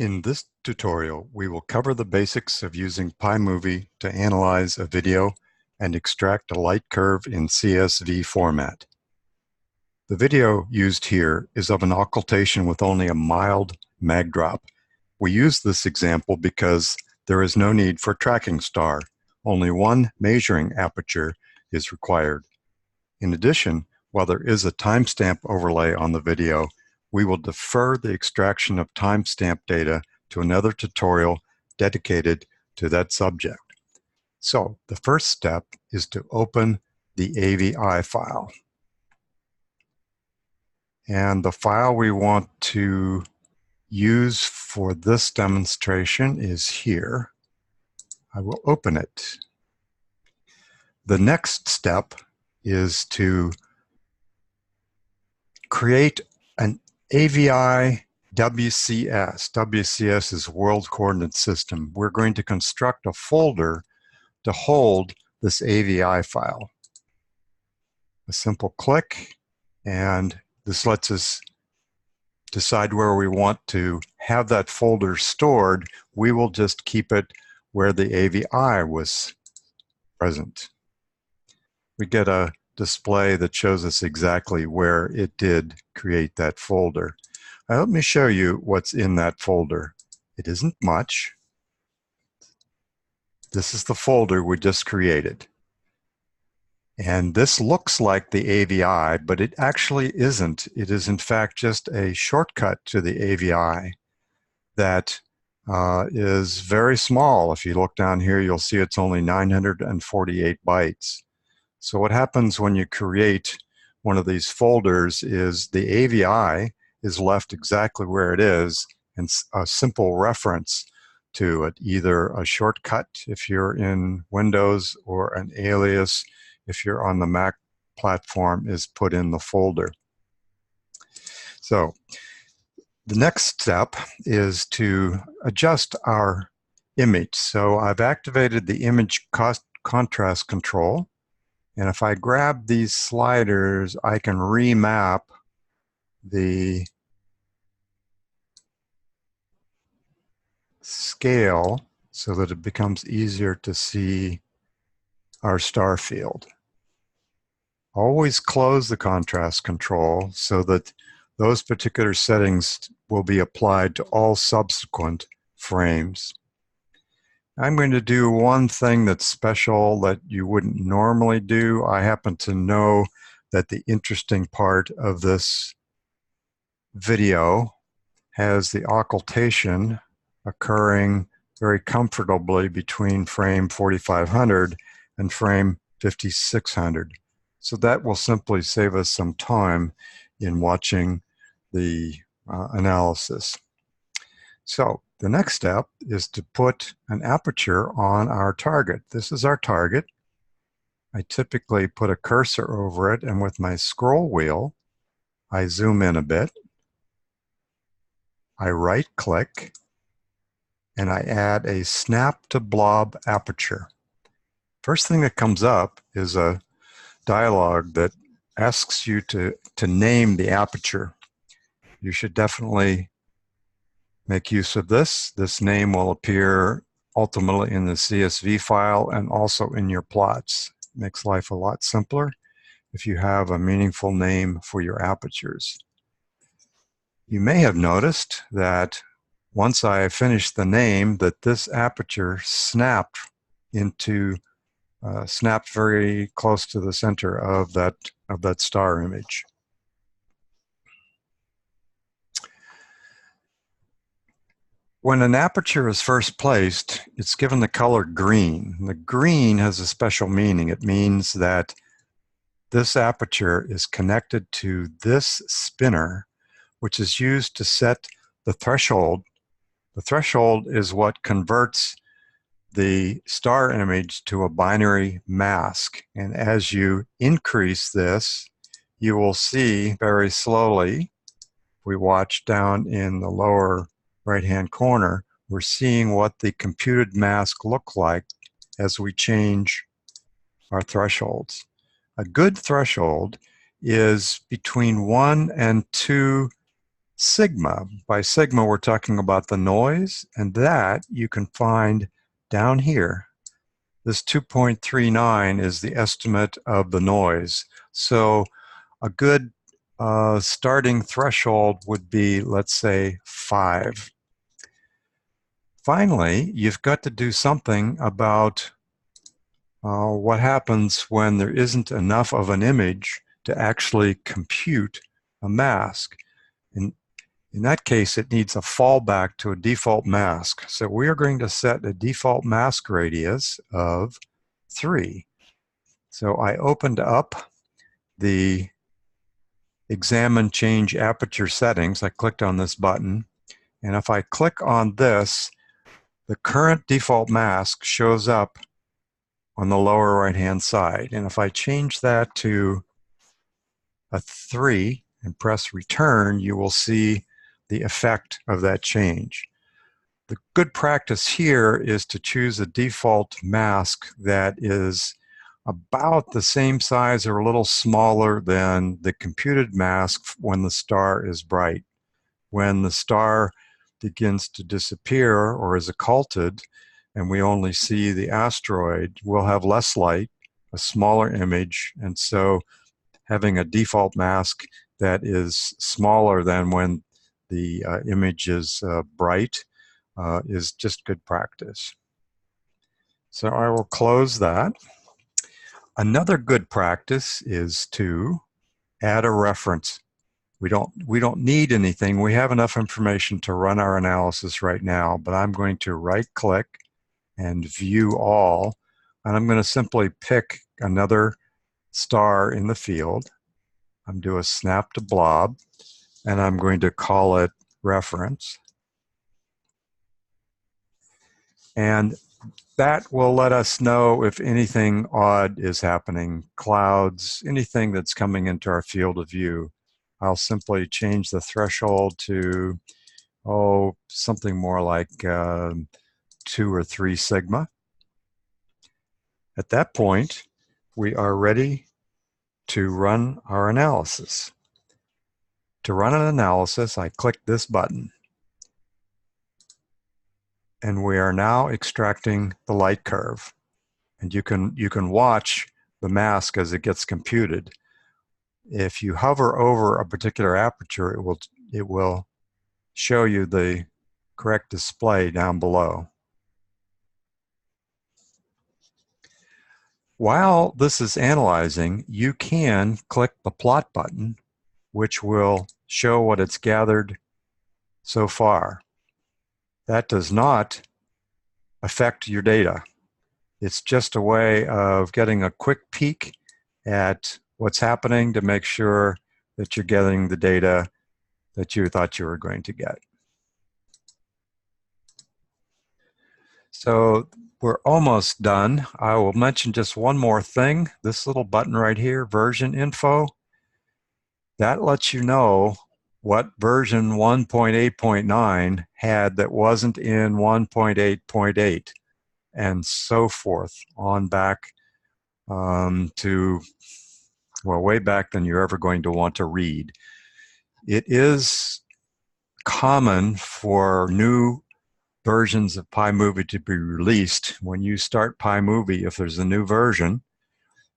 In this tutorial, we will cover the basics of using PyMovie to analyze a video and extract a light curve in CSV format. The video used here is of an occultation with only a mild mag drop. We use this example because there is no need for tracking star. Only one measuring aperture is required. In addition, while there is a timestamp overlay on the video, we will defer the extraction of timestamp data to another tutorial dedicated to that subject. So the first step is to open the AVI file. And the file we want to use for this demonstration is here. I will open it. The next step is to create an AVI WCS. WCS is World Coordinate System. We're going to construct a folder to hold this AVI file. A simple click, and this lets us decide where we want to have that folder stored. We will just keep it where the AVI was present. We get a display that shows us exactly where it did create that folder. Now, let me show you what's in that folder. It isn't much. This is the folder we just created. And this looks like the AVI, but it actually isn't. It is in fact just a shortcut to the AVI that is very small. If you look down here, you'll see it's only 948 bytes. So what happens when you create one of these folders is the AVI is left exactly where it is, and a simple reference to it, either a shortcut if you're in Windows or an alias if you're on the Mac platform, is put in the folder. So the next step is to adjust our image. So I've activated the image contrast control. And if I grab these sliders, I can remap the scale so that it becomes easier to see our star field. Always close the contrast control so that those particular settings will be applied to all subsequent frames. I'm going to do one thing that's special that you wouldn't normally do. I happen to know that the interesting part of this video has the occultation occurring very comfortably between frame 4500 and frame 5600. So that will simply save us some time in watching the analysis. So the next step is to put an aperture on our target. This is our target. I typically put a cursor over it, and with my scroll wheel, I zoom in a bit. I right-click, and I add a snap to blob aperture. First thing that comes up is a dialog that asks you to name the aperture. You should definitely make use of this. This name will appear ultimately in the CSV file and also in your plots. It makes life a lot simpler if you have a meaningful name for your apertures. You may have noticed that once I finished the name, that this aperture snapped very close to the center of that star image. When an aperture is first placed, it's given the color green. The green has a special meaning. It means that this aperture is connected to this spinner, which is used to set the threshold. The threshold is what converts the star image to a binary mask. And as you increase this, you will see very slowly, if we watch down in the lower right-hand corner, we're seeing what the computed mask look like as we change our thresholds. A good threshold is between 1 and 2 sigma. By sigma, we're talking about the noise, and that you can find down here. This 2.39 is the estimate of the noise. So a good starting threshold would be, let's say, 5. Finally, you've got to do something about what happens when there isn't enough of an image to actually compute a mask. In that case, it needs a fallback to a default mask. So we are going to set a default mask radius of 3. So I opened up the Examine Change Aperture Settings. I clicked on this button. And if I click on this, the current default mask shows up on the lower right-hand side. And if I change that to a 3 and press return, you will see the effect of that change. The good practice here is to choose a default mask that is about the same size or a little smaller than the computed mask when the star is bright. When the star begins to disappear or is occulted and we only see the asteroid, we'll have less light, a smaller image, and so having a default mask that is smaller than when the image is bright is just good practice. So I will close that. Another good practice is to add a reference. We don't need anything. We have enough information to run our analysis right now, but I'm going to right-click and view all, and I'm going to simply pick another star in the field. I'm do a snap to blob, and I'm going to call it reference. And that will let us know if anything odd is happening, clouds, anything that's coming into our field of view. I'll simply change the threshold to, something more like 2 or 3 sigma. At that point, we are ready to run our analysis. To run an analysis, I click this button. And we are now extracting the light curve. And you can watch the mask as it gets computed. If you hover over a particular aperture, it will show you the correct display down below. While this is analyzing, you can click the plot button, which will show what it's gathered so far. That does not affect your data. It's just a way of getting a quick peek at what's happening to make sure that you're getting the data that you thought you were going to get. So we're almost done. I will mention just one more thing. This little button right here, version info, that lets you know what version 1.8.9 had that wasn't in 1.8.8 and so forth on back to, well, way back than you're ever going to want to read. It is common for new versions of PyMovie to be released. When you start PyMovie, if there's a new version,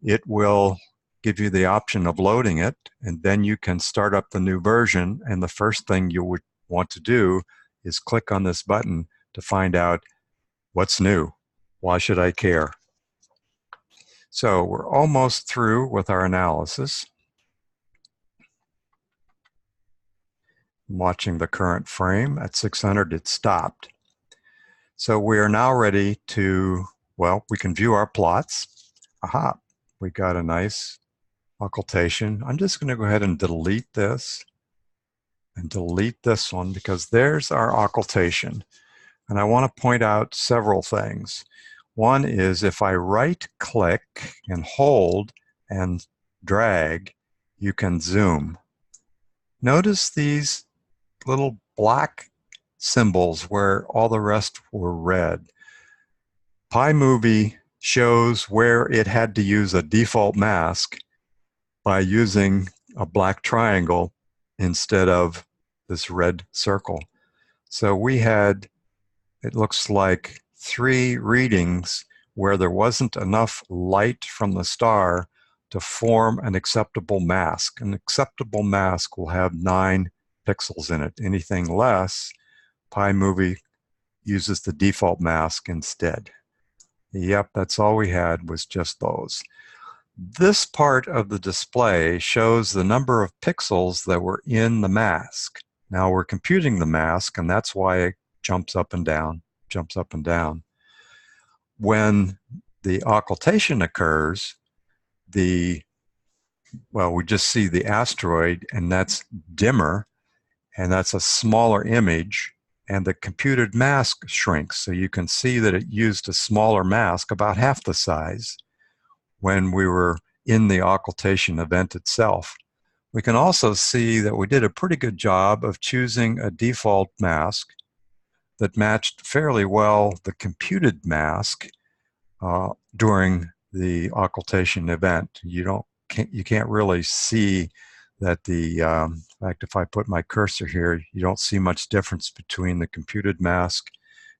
it will give you the option of loading it, and then you can start up the new version, and the first thing you would want to do is click on this button to find out what's new. Why should I care? So we're almost through with our analysis. I'm watching the current frame. At 600, it stopped. So we are now ready to, well, we can view our plots. Aha, we got a nice occultation. I'm just going to go ahead and delete this and delete this one because there's our occultation. And I want to point out several things. One is if I right-click and hold and drag, you can zoom. Notice these little black symbols where all the rest were red. PyMovie shows where it had to use a default mask by using a black triangle instead of this red circle. So we had, it looks like 3 readings where there wasn't enough light from the star to form an acceptable mask. An acceptable mask will have 9 pixels in it. Anything less, PyMovie uses the default mask instead. Yep, that's all we had, was just those. This part of the display shows the number of pixels that were in the mask. Now we're computing the mask, and that's why it jumps up and down, jumps up and down. When the occultation occurs, well, we just see the asteroid, and that's dimmer, and that's a smaller image, and the computed mask shrinks. So you can see that it used a smaller mask, about half the size, when we were in the occultation event itself. We can also see that we did a pretty good job of choosing a default mask that matched fairly well the computed mask during the occultation event. You can't really see that in fact, if I put my cursor here, you don't see much difference between the computed mask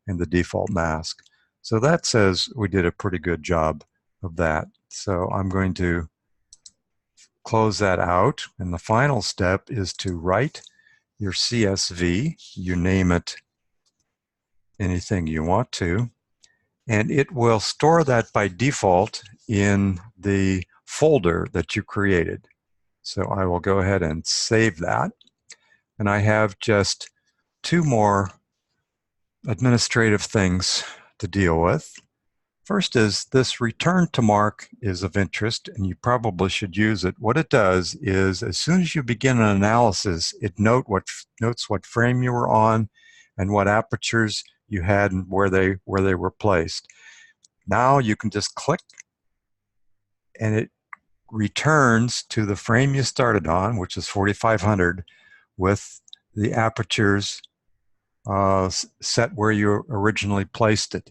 and the default mask. So that says we did a pretty good job of that. So I'm going to close that out, and the final step is to write your CSV. You name it anything you want to, and it will store that by default in the folder that you created. So I will go ahead and save that, and I have just 2 more administrative things to deal with. First is this return to mark is of interest, and you probably should use it. What it does is, as soon as you begin an analysis, it notes what frame you were on and what apertures you had and where they were placed. Now you can just click, and it returns to the frame you started on, which is 4500, with the apertures set where you originally placed it.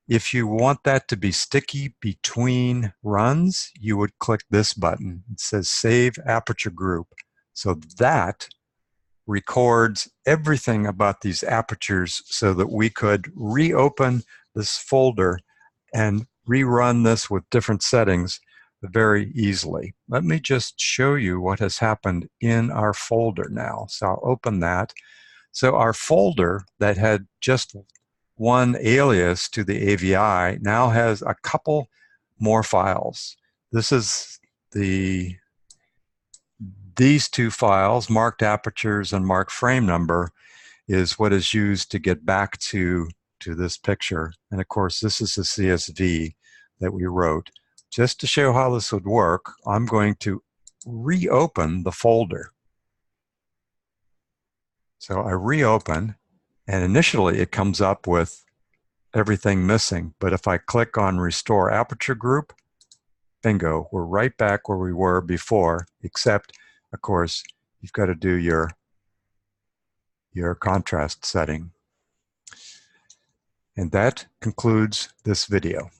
If you want that to be sticky between runs, you would click this button. It says Save Aperture Group. So that records everything about these apertures so that we could reopen this folder and rerun this with different settings very easily. Let me just show you what has happened in our folder now. So I'll open that. So our folder that had just one alias to the AVI now has a couple more files. This is these 2 files, marked apertures and marked frame number, is what is used to get back to this picture. And of course, this is the CSV that we wrote. Just to show how this would work, I'm going to reopen the folder. So I reopen, and initially it comes up with everything missing. But if I click on Restore Aperture Group, bingo, we're right back where we were before, except, of course, you've got to do your contrast setting. And that concludes this video.